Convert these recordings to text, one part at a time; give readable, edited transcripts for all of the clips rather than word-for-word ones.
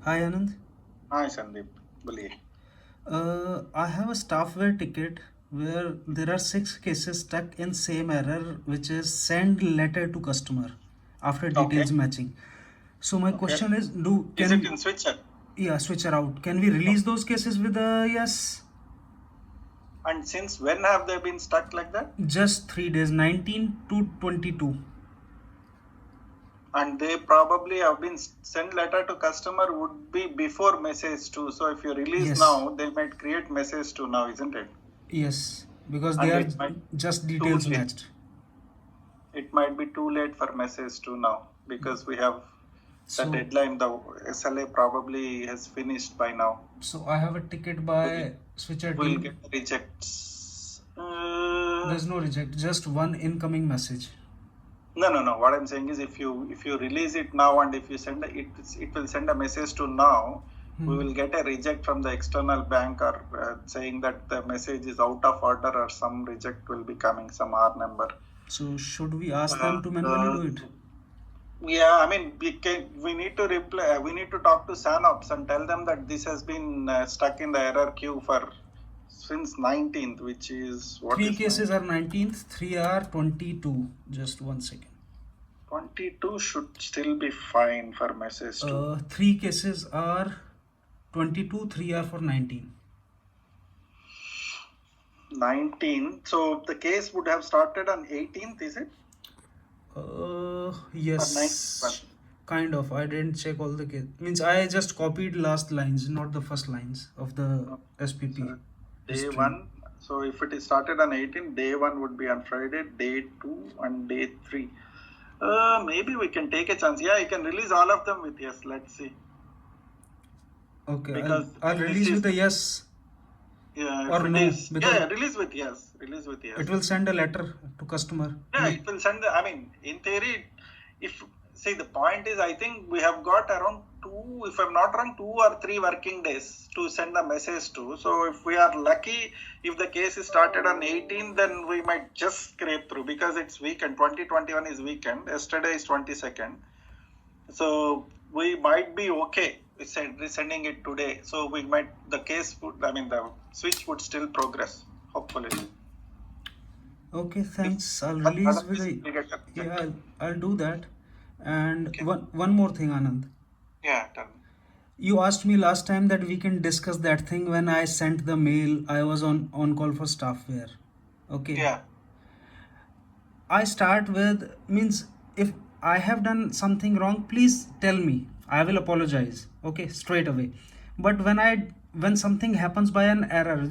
Hi Anand. Hi Sandeep, बोलिए. I have a staffware ticket where there are 6 cases stuck in same error, which is send letter to customer after Okay, details matching. So my okay. question is, do Is it can in switcher? yeah switcher out? Can we release Okay. those cases with a yes? And since when have they been stuck like that? Just 3 days, 19 to 22. And they probably have been sent letter to customer would be before message to. So if you release Yes, now, they might create message to now, isn't it? yes, because they And are it might just too details late. matched. It might be too late for message to now because we have the So deadline. The SLA probably has finished by now. so I have a ticket We'll, by switcher we'll get team. rejects. There's no reject, just one incoming message. No, no, no. What I'm saying is, if you release it now and if you send it will send a message to now. We Hmm. will get a reject from the external bank or saying that the message is out of order or some reject will be coming, some R number. So should we ask Uh, them to manually uh, do it? yeah, I mean, we need to reply. We need to talk to Sanops and tell them that this has been stuck in the error queue for since 19th, which is what Three is cases 19th? are 19th, three are 22. Just 1 second. 22 should still be fine for message to. 3 cases are 22, three are for 19. 19. So the case would have started on 18th, is it? Or 91? Yes, kind of. I didn't check all the case. Means I just copied last lines, not the first lines of the No. SPP So day history. 1. So if it is started on 18, day 1 would be on Friday, day 2 and day 3. Maybe we can take a chance. Yeah, you can release all of them with yes. Let's see. Okay, I'll Because I'll if this release is, with a yes yeah, or if it no is, because yeah, release with yes. Release with it yes. will send a letter to customer. Yeah, it will send I mean, in theory, if, see, the point is, I think we have got around two, if I'm not wrong, 2 or 3 working days to send a message to. So if we are lucky, if the case is started on 18, then we might just scrape through because it's weekend. 2021 is weekend. Yesterday is 22nd. So we might be okay with resending it today. So we might, the case would, I mean, the switch would still progress, hopefully. Okay, If thanks. I'll release with otherwise, a we'll get a yeah, reject. I'll do that. And Okay. one more thing, Anand. Yeah, tell me. You asked me last time that we can discuss that thing when I sent the mail. I was on call for staffware. Okay. Yeah. I start with means if I have done something wrong, please tell me. I will apologize. Okay, straight away. But when something happens by an error,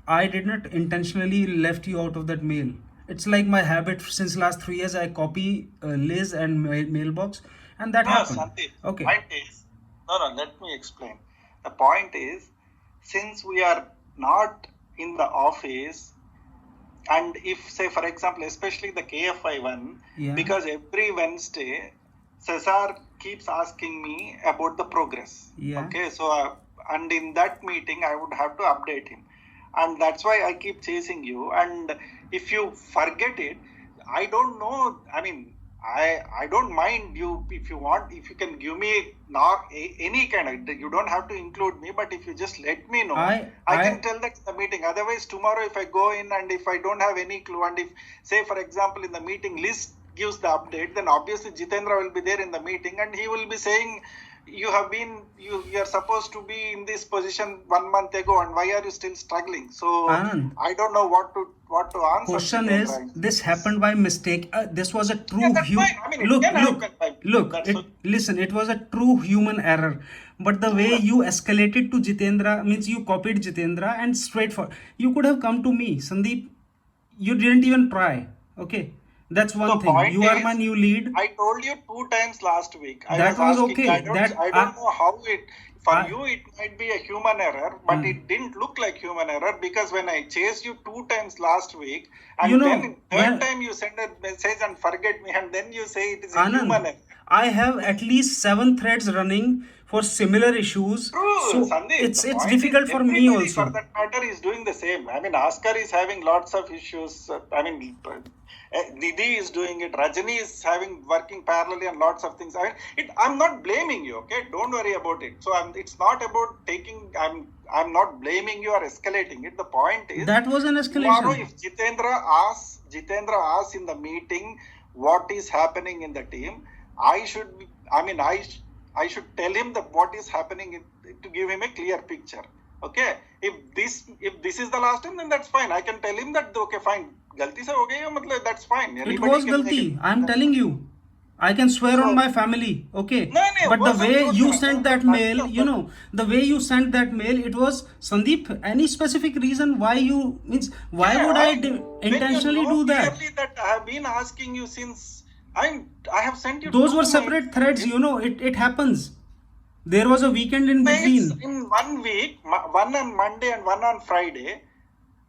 I did not intentionally left you out of that mail. It's like my habit since last 3 years. I copy Liz and mailbox, and that No, happened. Sandeep, Okay. point is, no, no, let me explain. The point is, since we are not in the office, and if, say, for example, especially the KFI one, Yeah. because every Wednesday, Cesar keeps asking me about the progress. Yeah. Okay, so, and in that meeting, I would have to update him. And that's why I keep chasing you. And if you forget it, I don't know. I mean, I don't mind you if you want, if you can give me not any kind of, you don't have to include me, but if you just let me know, I I can I tell that in the meeting. Otherwise, tomorrow if I go in and if I don't have any clue, and if, say, for example, in the meeting list gives the update, then obviously Jitendra will be there in the meeting and he will be saying, you are supposed to be in this position 1 month ago, and why are you still struggling? So Anand. I don't know what to answer Question is, Jitendra in this this. happened by mistake. This was a Yeah, true that's fine. I mean, it look, can look, happen by mistake. look. That's It okay. listen. It was a true human error. But the way Yeah. you escalated to Jitendra means you copied Jitendra and straight for. You could have come to me, Sandeep. You didn't even try. Okay, that's one So thing. point You are my is, new lead. I told you 2 times last week. I That was was asking you. okay. That I don't know how it. For I you, it might be a human error, but uh, it didn't look like human error because when I chased you 2 times last week, you and know then third when time you send a message and forget me, and then you say it is a human Anand, error. I have at least 7 threads running for similar issues. True, So Sandeep. The it's point is, difficult for me everybody for also. that matter is doing the same. I mean, Oscar is having lots of issues. Nidhi is doing it. Rajani is working parallelly on lots of things. I'm not blaming you. Okay, don't worry about it. So it's not about taking. I'm not blaming you or escalating it. The point is, That was an tomorrow escalation. if Jitendra asks in the meeting what is happening in the team, I should. I mean, I should tell him that what is happening to give him a clear picture. Okay, if this is the last time, then that's fine. I can tell him that okay, fine. गलती से हो गई है मतलब that's fine. It Anybody was can make it. guilty. I'm telling you. I can swear on So my family. Okay. no, no, But the wasn't way you Jodhpur. sent that mail, the way you sent that mail, it was Sandeep. Any specific reason why you means why Yeah, would I when you intentionally know do that? clearly that I have been asking you since I have sent you Those were two separate mails. threads. It happens. There was a weekend in Mails between. in 1 week, one on Monday and one on Friday,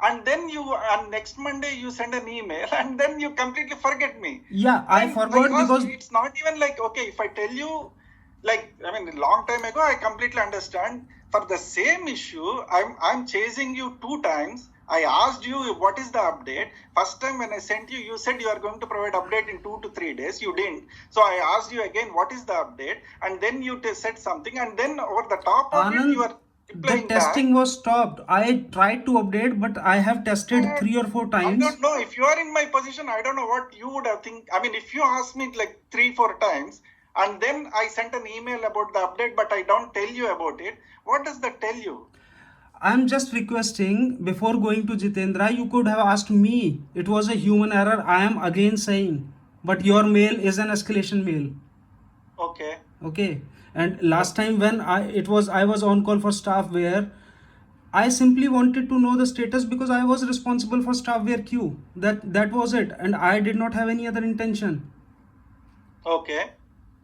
and then you on next Monday you send an email, and then you completely forget me. Yeah, I forgot because It's not even like okay, if I tell you, like I mean, a long time ago, I completely understand. For the same issue, I'm chasing you 2 times. I asked you what is the update. First time when I sent you, you said you are going to provide update in 2 to 3 days. You didn't. So I asked you again what is the update, and then you said something, and then over the top of it, you Anand, are the replying back. testing was stopped. I tried to update, but I have tested Uh, 3 or 4 I times. don't know if you are in my position. I don't know what you would have think. I mean, if you ask me like 3, 4 times, and then I sent an email about the update, but I don't tell you about it. What does that tell you? I'm just requesting before going to Jitendra, you could have asked me. It was a human error. I am again saying, but your mail is an escalation mail. Okay. Okay. And last time when I was on call for staff where I simply wanted to know the status because I was responsible for staff wear queue. That was it, and I did not have any other intention. Okay.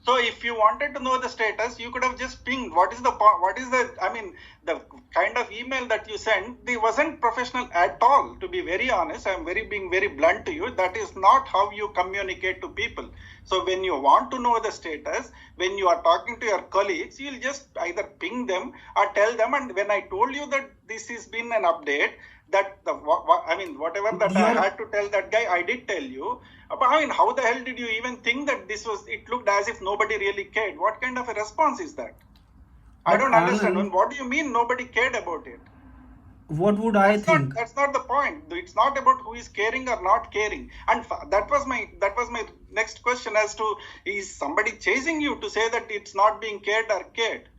So if you wanted to know the status, you could have just pinged. I mean, the kind of email that you sent, it wasn't professional at all. To be very honest, I'm being very blunt to you. That is not how you communicate to people. So when you want to know the status, when you are talking to your colleagues, you'll just either ping them or tell them. And when I told you that this has been an update, that whatever that I Your had to tell that guy, I did tell you. But I mean, how the hell did you even think that it looked as if nobody really cared? What kind of a response is that? I but don't understand. Anand, What do you mean nobody cared about it? what would I think? That's not the point. It's not about who is caring or not caring. And that was my next question as to, is somebody chasing you to say that it's not being cared or cared?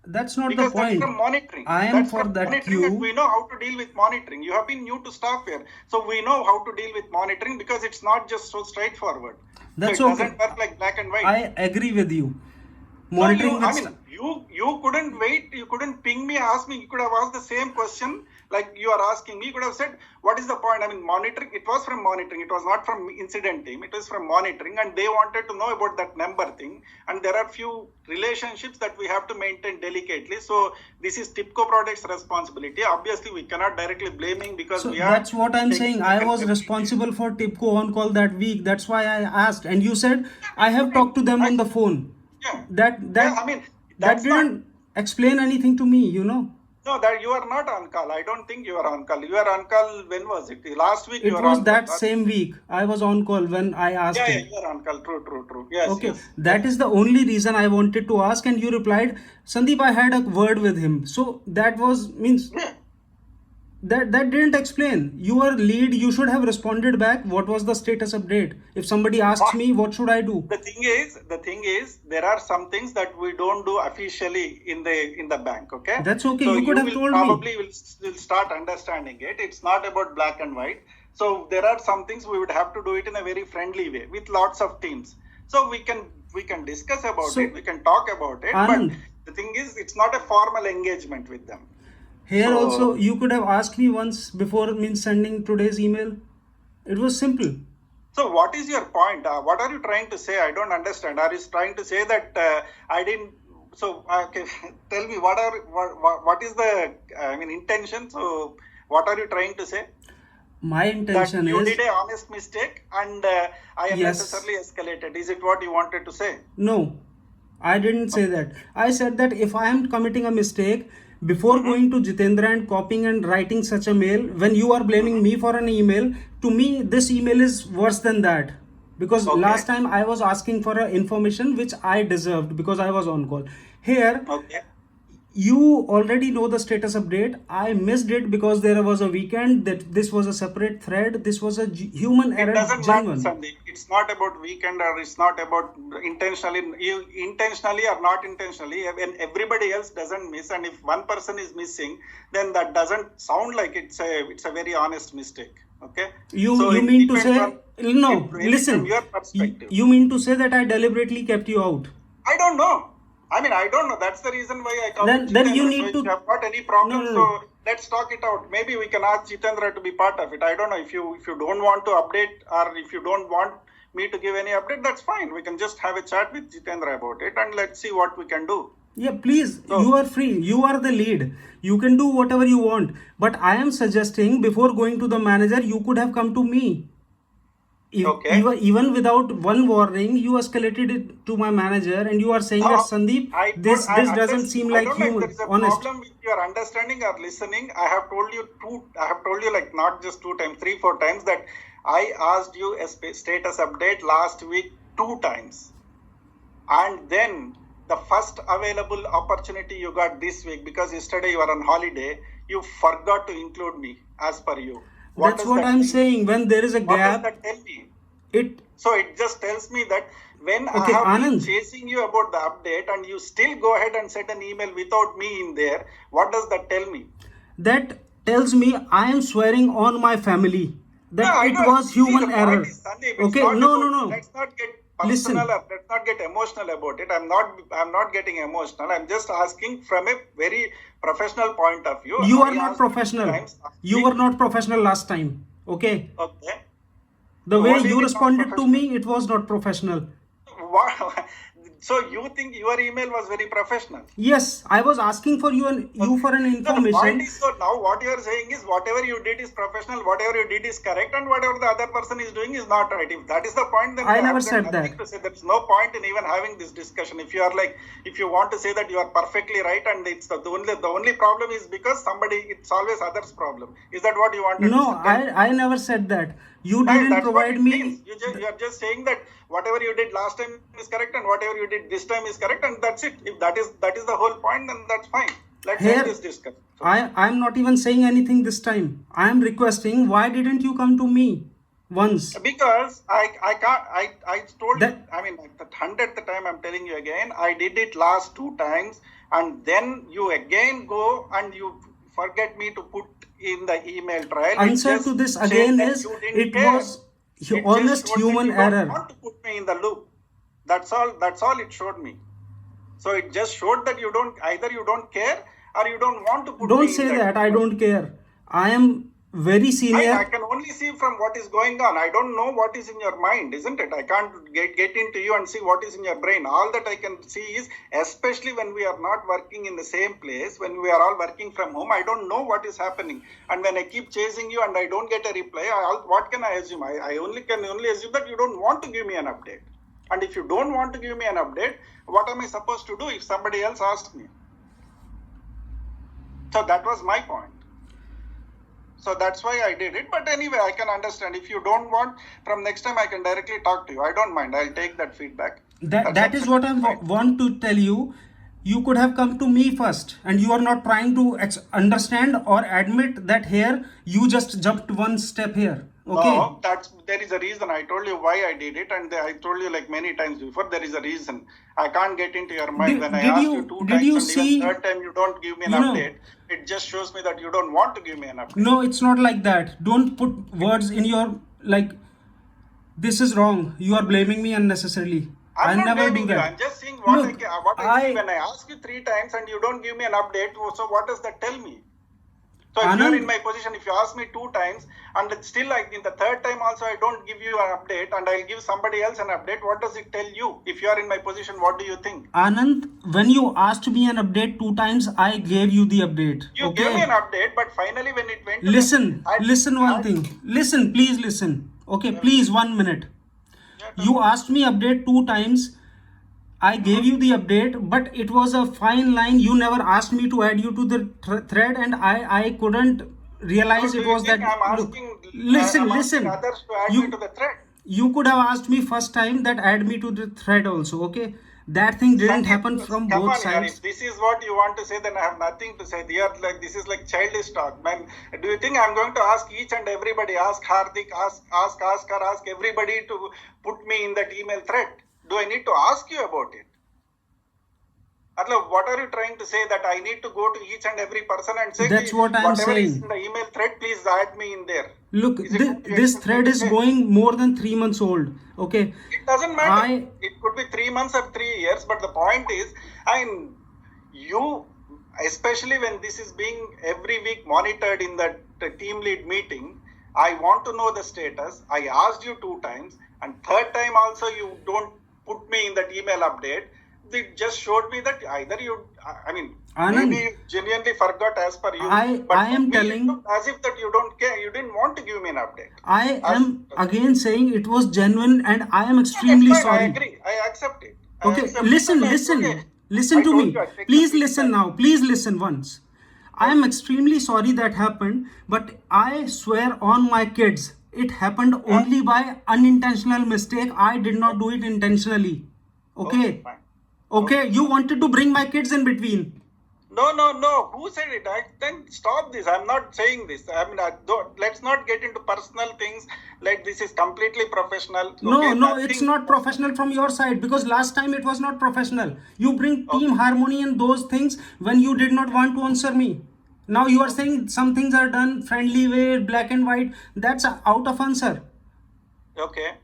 That's not the Because that's point. from monitoring. I am That's for from that monitoring, and we queue. know how to deal with monitoring. You have been new to staff here, so we know how to deal with monitoring because it's not just so straightforward. So That's it okay. doesn't work like black and white. I agree with you. So Monitoring with you couldn't wait. You couldn't ping me, ask me. You could have asked the same question like you are asking me. You could have said, "What is the point?" I mean, monitoring. It was from monitoring. It was not from incident team. It was from monitoring, and they wanted to know about that number thing. And there are few relationships that we have to maintain delicately. So this is TIPCO Products' responsibility. Obviously, we cannot directly blaming because So we are that's what I'm saying. taking I an was responsible for Tipco on call that week. That's why I asked. And you said I I have mean, talked to them I, on the phone. yeah, That yeah. that I mean, that that's not. didn't explain anything to me. No, that you are not on call. I don't think you are on call. You are on call. When was it? Last week you It were was on call. that same week. I was on call when I asked Yeah, it. you are on call. True, true, true. Yes, Okay, yes. that is the only reason I wanted to ask, and you replied, Sandeep, I had a word with him. So that was means Yeah. that didn't explain. You are lead, you should have responded back. What was the status update? If somebody asks What? me, what should I do? The thing is, there are some things that we don't do officially in the bank. Okay, That's okay. so You could you have will told me. probably will start understanding it. It's not about black and white. So there are some things we would have to do it in a very friendly way with lots of teams. So we can discuss about it. So We can talk about it. But Anand, the thing is, it's not a formal engagement with them. here also So. you could have asked me once before means sending today's email. It was simple. So what is your point? What are you trying to say? I don't understand. Are you trying to say that I didn't? So okay, tell me what is the intention? So what are you trying to say? My That intention you did is a honest mistake and I yes, unnecessarily escalated. Is it what you wanted to say? no. I didn't say that. I said that if I am committing a mistake, before Mm-hmm. going to Jitendra and copying and writing such a mail, when you are blaming Mm-hmm. me for an email, to me, this email is worse than that. Because Okay. last time I was asking for a information which I deserved because I was on call. Here, Okay. you already know the status update. I missed it because there was a weekend, that this was a separate thread. This was a human It error, doesn't matter, genuine. Sandeep. It's not about weekend or it's not about intentionally. You intentionally or not intentionally, when everybody else doesn't miss, and if one person is missing, then that doesn't sound like it's a very honest mistake. Okay, so You it mean to depends say, on it no, really from listen, your perspective. you mean to say that I deliberately kept you out? I don't know. I mean, I don't know. That's the reason why I come with Then you Jitendra. So need if you to, have got any no, problem, no, so no. let's talk it out. Maybe we can ask Jitendra to be part of it. I don't know if you don't want to update or if you don't want me to give any update, that's fine. We can just have a chat with Jitendra about it and let's see what we can do. Yeah, please, So you are free. You are the lead. You can do whatever you want. But I am suggesting before going to the manager, you could have come to me. If, okay. even without one warning, you escalated it to my manager and you are saying that Now, Sandeep, I told this doesn't seem I like don't know if there human, is a honest. problem with your understanding or listening. I have told you like not just 2 times, 3, 4 times that I asked you a status update last week 2 times. And then the first available opportunity you got this week, because yesterday you were on holiday, you forgot to include me as per you. What That's does what that I'm tell me? saying. When there is a What does gap, that tell me? it, So it just tells me that when I okay, have been Anand, chasing you about the update and you still go ahead and send an email without me in there, what does that tell me? that tells me I am swearing on my family No, that I it don't was see the human point error. is Sandeep, it's Okay, not no, no, about no. let's not get personal Listen, or let's not get emotional about it. I'm not getting emotional. I'm just asking from a very professional point of view. you are I not asked you two professional. times last You were week. not professional last time. Okay. Okay. The way What do you you mean not responded to professional? me, it was not professional. What? So you think your email was very professional? Yes, I was asking for you Okay. for an No, the point information. is, so now what you are saying is whatever you did is professional, whatever you did is correct, and whatever the other person is doing is not right. If that is the point, then I I never have got said that. nothing to say. There is no point in even having this discussion. If you are like, if you want to say that you are perfectly right, and it's the only problem is because somebody, it's always others' problem. Is that what you wanted to No, say? Tell me. I never said that. You And didn't that's what provide it means. me. You are just saying that whatever you did last time is correct, and whatever you did this time is correct, and that's it. If that is the whole point, then that's fine. Let's end Here, this discussion. So, I'm not even saying anything this time. I am requesting, why didn't you come to me once? because I can't I told you, That I mean, like the 100th time I'm telling you again, I did it last 2 times, and then you again go and you forget me to put in the email trail. It answer to just this says again that is, you didn't it care. was It just honest showed that human you don't error. want to put me in the loop. That's all it showed me. So it just showed that either you don't care or you don't want to put Don't me in say that that I loop. don't care. I am very I senior. can only see from what is going on. I don't know what is in your mind, isn't it? I can't get into you and see what is in your brain. All that I can see is, especially when we are not working in the same place, when we are all working from home, I don't know what is happening. And when I keep chasing you and I don't get a reply, what can I assume? I can only assume that you don't want to give me an update. And if you don't want to give me an update, what am I supposed to do if somebody else asked me? So that was my point. So that's why I did it. But anyway, I can understand. If you don't want, from next time I can directly talk to you. I don't mind. I'll take that feedback. That's That is what absolutely I fine. want to tell you. You could have come to me first, and you are not trying to understand or admit that here you just jumped one step here. Okay. No, there is a reason. I told you why I did it, and I told you like many times before. There is a reason. I can't get into your mind. When I asked you two Did times you and even see? third time you don't give me an You know, update, it just shows me that you don't want to give me an update. no, it's not like that. Don't put words in your, like, this is wrong. You are blaming me unnecessarily. I'm I'll not never do blaming you. that. I'm just saying what Look, I see I when I ask you 3 times and you don't give me an update. So what does that tell me? So if you're in Anand, my position, if you ask me 2 times and still like in the third time also I don't give you an update and I'll give somebody else an update, what does it tell you? If you are in my position, what do you think? Anand, when you asked me an update two times, I gave you the update. You gave me an Okay. update, but finally when it went to the, Listen one I thing. Listen, please listen. Okay, tell me. please 1 minute. Yeah, tell You me. asked me update two times. I gave you the update, but it was a fine line. You never asked me to add you to the thread, and I couldn't So realize do it you was think that. Look, I'm asking listen. others to add me to You the thread? you could have asked me first time that add me to the thread also. Okay, that thing didn't Sandeep, happen from come both on, yaar. If sides. this is what you want to say, then I have nothing to say. This is like childish talk, man. Do you think I'm going to ask each and everybody, ask Hardik, ask everybody to put me in that email thread? Do I need to ask you about it? What are you trying to say, that I need to go to each and every person and say, That's what I'm whatever is in saying. the email thread, please add me in there? Look, Is it what you this expect me thread to is say? going more than 3 months old. Okay, It doesn't matter. I It could be 3 months or 3 years, but the point is, I mean, you, especially when this is being every week monitored in that team lead meeting, I want to know the status. I asked you 2 times, and third time also you don't put me in that email update. It just showed me that either I mean, maybe Anand, you genuinely forgot as per you, but I for am me, it telling. looked as if that you don't care. You didn't want to give me an update. I As am again saying it was genuine, and I am Yeah, that's extremely fine. I sorry. agree. I accept it. I Okay, accept it, and it's okay. listen I to told you me. I take the Please listen feedback. now. Please listen once. I am Okay. extremely sorry that happened, but I swear on my kids, it happened Huh? only by unintentional mistake. I did not do it intentionally. Okay, Okay? fine. Okay, Okay, you fine. wanted to bring my kids in between. No, no, no. Who said it? Then stop this. I'm not saying this. I mean, let's not get into personal things. Like, this is completely professional. No, Okay, no, it's nothing not personal. professional from your side, because last time it was not professional. You bring team Okay, harmony and those things when you did not want to answer me. Now you are okay, saying some things are done friendly way, black and white. That's out of answer. okay,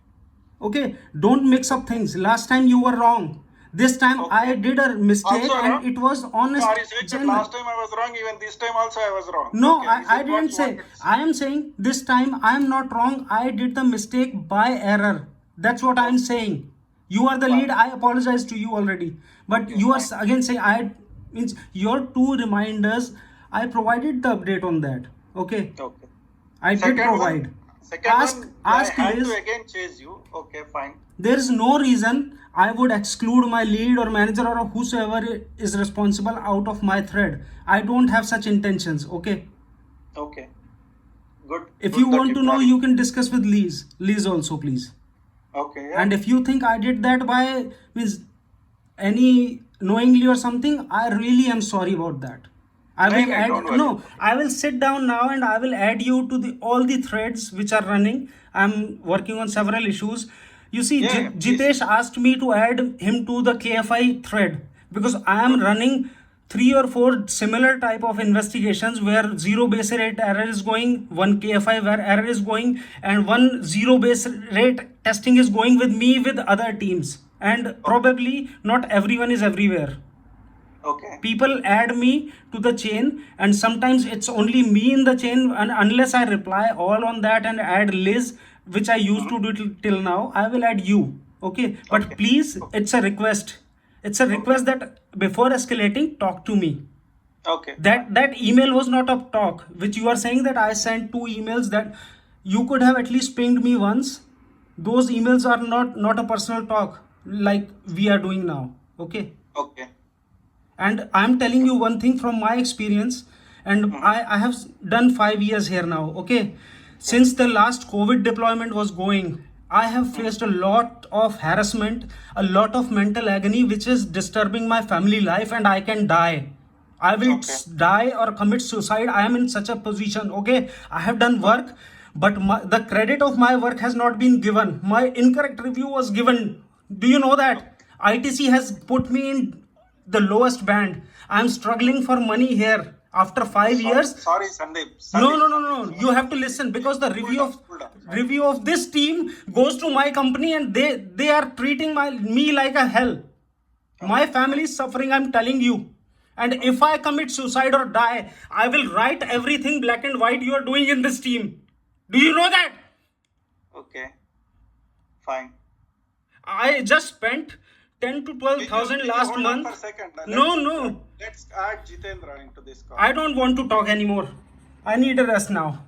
Okay, don't mix up okay, things. Last time you were wrong. This time I okay. did a Also mistake and wrong? it was So are honest, you saying that last genuine. time I was wrong, even this time also I was wrong? No, Okay, is I it what didn't you say. wanted to say? I am saying this time I am not wrong. I did the mistake by error. That's what I am Okay, saying. You are the lead. fine. I apologize to you already. But Okay, you are fine. again saying I means your two reminders. I provided the update on that. Okay, Okay. I did Second one, provide. I Ask had to Liz. again chase you. Okay, fine. There is no reason I would exclude my lead or manager or whosoever is responsible out of my thread. I don't have such intentions. Okay. Okay, good, If you good that want you to know, clarified. you can discuss with Liz. Liz also, please. Okay, yeah. And if you think I did that by means any knowingly or something, I really am sorry about that. I No, will no, don't add worry no, about it. I will sit down now and I will add you to the all the threads which are running. I'm working on several issues. You see, Yeah, yeah, please. Jitesh asked me to add him to the KFI thread because I am Okay, running 3 or 4 similar type of investigations where zero base rate error is going, one KFI where error is going, and one zero base rate testing is going with me with other teams. And okay, probably not everyone is everywhere. okay, People add me to the chain, and sometimes it's only me in the chain, and unless I reply all on that and add Liz, which I used mhm, to do till now, I will add you. Okay, but okay, please, okay, it's a request. It's a okay, request that before escalating, talk to me. okay, fine. That email was not a talk which you are saying that I sent 2 emails, that you could have at least pinged me once. Those emails are not a personal talk like we are doing now. Okay, Okay, and I'm telling you one thing from my experience, and mhm, I have done 5 years here now. Okay, okay, since the last COVID deployment was going, I have mhm, faced a lot of harassment, a lot of mental agony, which is disturbing my family life, and I can die. I will okay, die or commit suicide. I am in such a position. Okay, I have done okay, work, but the credit of my work has not been given. My incorrect review was given. Do you know okay. that? ITC has put me in the lowest band. I'm struggling for money here after 5 years. Sorry, Sandeep, No, Sandeep, no, no, Sandeep, no. You sorry. have to listen because the Cool down, cool down. Sorry. review of this team goes to my company, and they are treating me like a hell. My Okay, family okay, is suffering, I'm telling you. And if okay, I commit suicide or die, I will write everything black and white you are doing in this team. Do you know that? okay, fine. I just spent 10 to Can you 12,000 can you last hold on for a month. second? No, no. Let's add Jitendra into this call. I don't want to talk anymore. I need a rest now.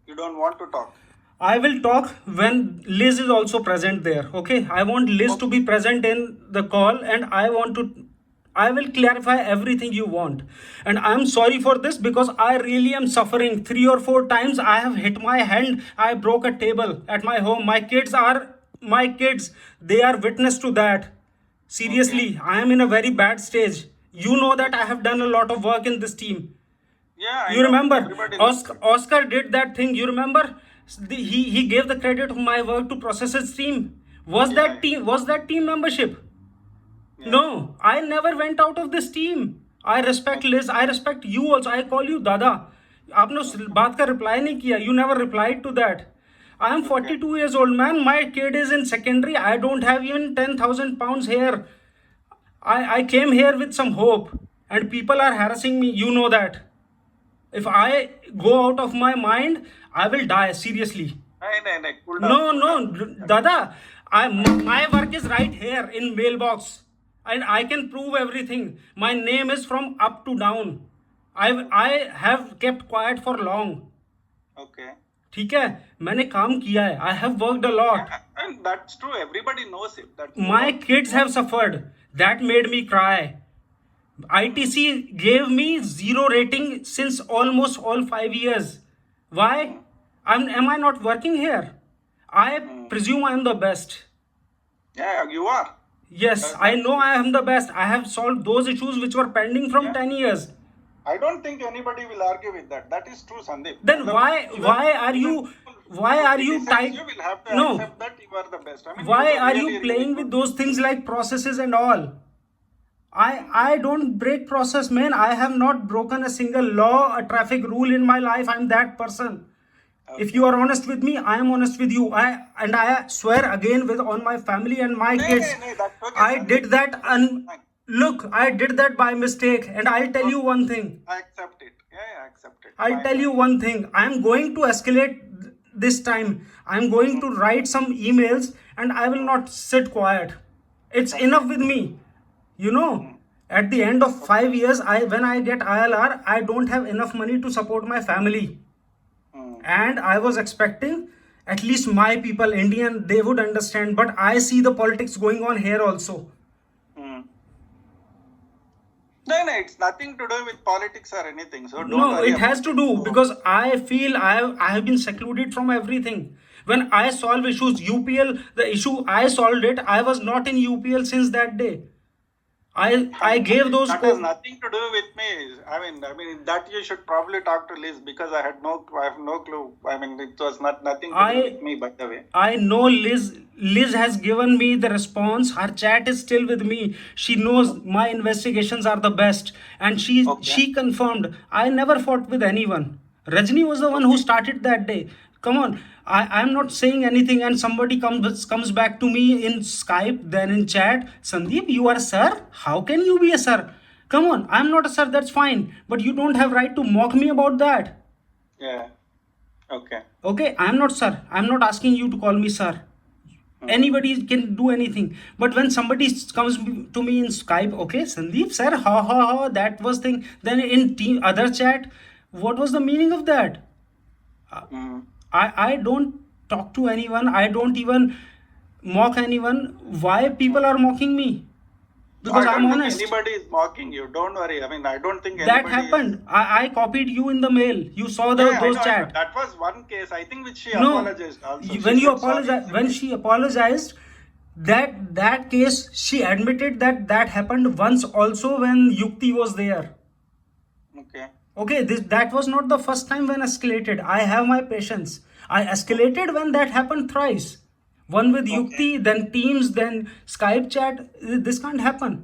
You don't want to talk. I will talk when Liz is also present there. Okay. I want Liz to be present in the call, and I will clarify everything you want. And I'm sorry for this because I really am suffering. 3 or 4 times I have hit my hand. I broke a table at my home. My kids. They are witness to that. Okay. Seriously, I am in a very bad stage. You know that I have done a lot of work in this team. Yeah, I You know. remember Everybody knows Oscar, it. Oscar did that thing. You remember he gave the credit of my work to process his team. Yeah, Was that team membership? yeah. No, I never went out of this team. I respect Okay. Liz. I respect you also. I call you Dada. आपने उस Okay. बात का reply नहीं किया. You never replied to that. I am Okay. 42 years old man. My kid is in secondary. I don't have even 10,000 pounds here. I came here with some hope, and people are harassing me. You know that. If I go out of my mind, I will die. Seriously. No, cool down, No, cool down. no, Dada. My work is right here in mailbox, and I can prove everything. My name is from up to down. I have kept quiet for long. Okay. ठीक है, मैंने काम किया है. I have worked a lot. Yeah, and that's true. Everybody knows it. That you My don't. kids have suffered. That made me cry. ITC gave me zero rating since almost all 5 years. Why? Mm, Am I not working here? I mm. presume I am the best. Yeah, you are. Yes, I That's know I am the best. I have solved those issues which were pending from yeah. 10 years. I don't think anybody will argue with that. That is true, Sandeep. Then Even people why who are you criticize type you will have to no, accept that you are the best. I mean, you why do are really, you really playing good. with those things like processes and all? I don't break process, man. I have not broken a single law, a traffic rule in my life. I'm that person. If you Okay. are honest with me, I am honest with you. I swear again with on my family and my No, kids. that's okay, I Sandeep. did that Fine. look, I did that by mistake. And I'll tell you Okay. one thing. I accept it. Yeah, I accept it. I'll Fine, tell you fine. one thing. I'm going to escalate this time. I'm going Mm, to write some emails and I will mm. not sit quiet. It's Okay. enough with me. You know, Mm, at the end of okay. 5 years, when I get ILR, I don't have enough money to support my family. Mm, And I was expecting at least my people, Indian, they would understand. But I see the politics going on here also. mm. No, it's nothing to do with politics or anything. So don't No, worry it has about to it. do So, because I feel I have been secluded from everything. When I solve issues, UPL, the issue I solved it, I was not in UPL since that day. I gave those that has nothing to do with me. I mean that you should probably talk to Liz because I have no clue. I mean, it was nothing to do I with me, by the way. I know Liz has given me the response. Her chat is still with me. She knows Okay. my investigations are the best, and Okay. she confirmed I never fought with anyone. Rajni was the one who Okay. started that day. Come on, I'm not saying anything, and somebody comes back to me in Skype, then in chat. Sandeep, you are a sir. How can you be a sir? Come on, I'm not a sir. That's fine, but you don't have right to mock me about that. Yeah. Okay. Okay, I'm not sir. I'm not asking you to call me sir. Mm. Anybody can do anything. But when somebody comes to me in Skype, okay, Sandeep sir, that was thing. Then in team other chat, what was the meaning of that? Mm. I don't talk to anyone. I don't even mock anyone. Why people are mocking me? Because I I'm don't think honest. anybody is mocking you. Don't worry. I mean, I don't think That anybody is. happened. I copied you in the mail. You saw Yeah, I those know, I know. chat. That was one case, I think, which she No, apologized also. She when you said sorry apologize, in the when mail. she apologized, that case, she admitted that happened once also when Yukti was there. Okay. Okay, that was not the first time when escalated. I have my patience. I escalated when that happened thrice. One with Okay. Yukti, then Teams, then Skype chat. This can't happen.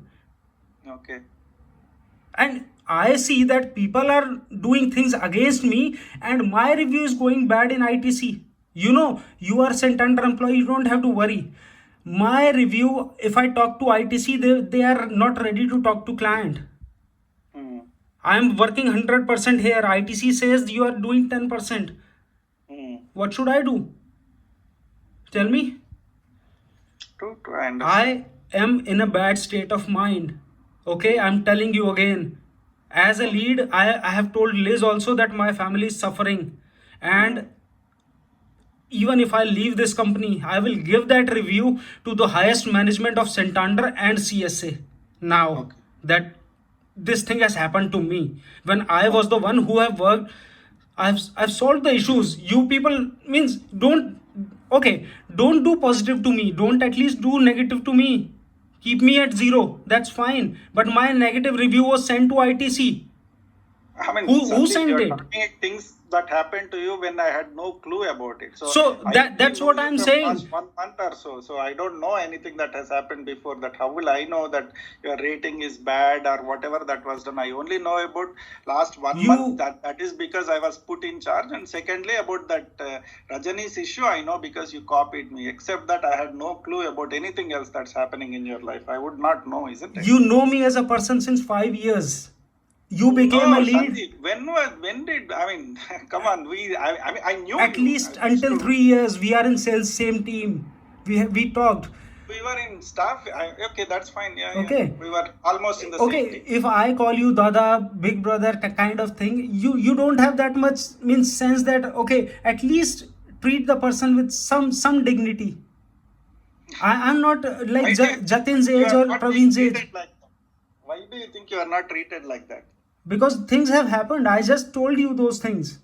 Okay. And I see that people are doing things against me, and my review is going bad in ITC. You know, you are Santander employee, you don't have to worry. My review, if I talk to ITC, they are not ready to talk to client. Mm. I am working 100% here. ITC says you are doing 10%. Mm. What should I do? Tell me. True, I understand. I am in a bad state of mind. Okay, I'm telling you again. As a Okay. lead, I have told Liz also that my family is suffering. Mm. And even if I leave this company, I will give that review to the highest management of Santander and CSA. Now Okay. that this thing has happened to me, when I was the one who have worked, I've solved the issues. You people means don't, okay, don't do positive to me. Don't at least do negative to me. Keep me at zero. That's fine. But my negative review was sent to ITC. I mean, Who Sandeep, sent you're it? talking things that happened to you when I had no clue about it. So So I only that's know what you I'm from saying. past 1 month or so. So I don't know anything that has happened before that. How will I know that your rating is bad or whatever that was done? I only know about last 1 month. You That is because I was put in charge. And secondly, about that Rajani's issue, I know because you copied me. Except that I had no clue about anything else that's happening in your life. I would not know, isn't it? you know me as a person since 5 years. You became a No, lead Sandeep. When did I mean? Come on, I mean, I knew at you. least I used until to. 3 years. We are in sales, same team. We talked. We were in staff. Okay, that's fine. Yeah, yeah. Okay. We were almost in the same Okay. team. If I call you Dada, Big Brother, kind of thing, you don't have that much means sense that okay, at least treat the person with some dignity. I'm not like Why do you think Jatin's you age are or not being Praveen's age, treated like that? Why do you think you are not treated like that? because things have happened. I just told you those things.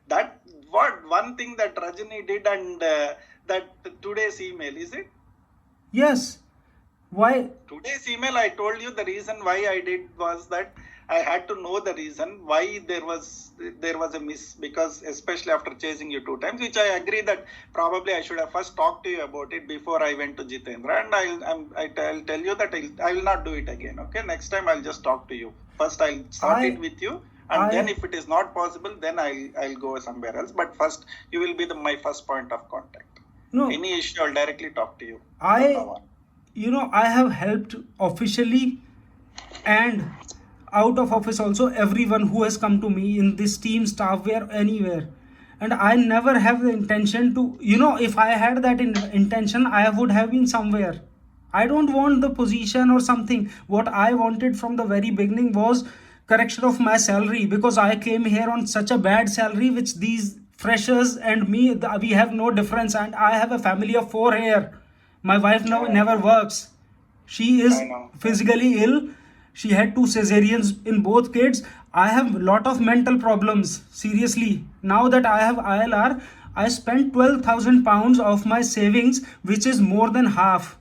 That what one thing that Rajani did and that today's email, is it? Yes. Why? Today's email, I told you the reason why I did was that I had to know the reason why there was a miss, because especially after chasing you 2 times, which I agree that probably I should have first talked to you about it before I went to Jitendra, and I'll tell you that I will not do it again. Okay, next time I'll just talk to you. First I'll sort it I with you, and then I if it is not possible, then I'll go somewhere else. But first, you will be my first point of contact. no. Any issue, I'll directly talk to you from I now on. I have helped officially and out of office also everyone who has come to me in this team, staffware, anywhere. And I never have the intention to, if I had that intention, I would have been somewhere. I don't want the position or something. What I wanted from the very beginning was correction of my salary, because I came here on such a bad salary, which these freshers and me, we have no difference. And I have a family of 4 here. My wife now Yeah, never works. She I is know. physically ill. She had 2 cesareans in both kids. I have a lot of mental problems. Seriously. Now that I have ILR, I spent 12,000 pounds of my savings, which is more than half.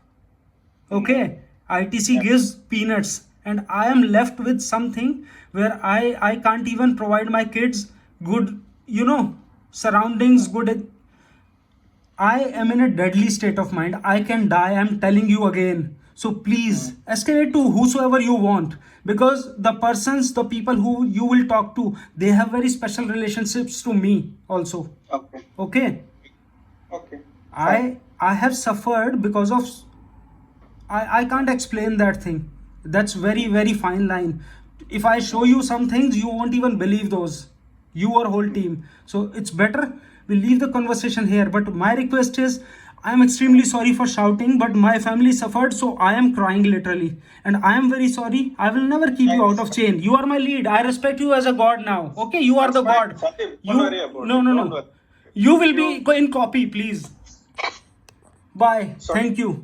Okay. ITC Yeah. gives peanuts. And I am left with something where I can't even provide my kids good, surroundings, good. I am in a deadly state of mind. I can die. I'm telling you again. So please Mm. escalate to whosoever you want, because the people who you will talk to, they have very special relationships to me also. Okay. Okay. Okay. Fine. I have suffered because of, I can't explain that thing. That's very, very fine line. If I show you some things, you won't even believe those. You or whole team. So it's better we leave the conversation here. But my request is, I am extremely sorry for shouting, but my family suffered, so I am crying literally. And I am very sorry. I will never keep you out Thanks. of chain. You are my lead. I respect you as a god now. Okay, you are That's the fine. god. Sandeep, don't worry You about no it. no Don't no. worry. You If will be you in copy, please. Bye. so Thank you.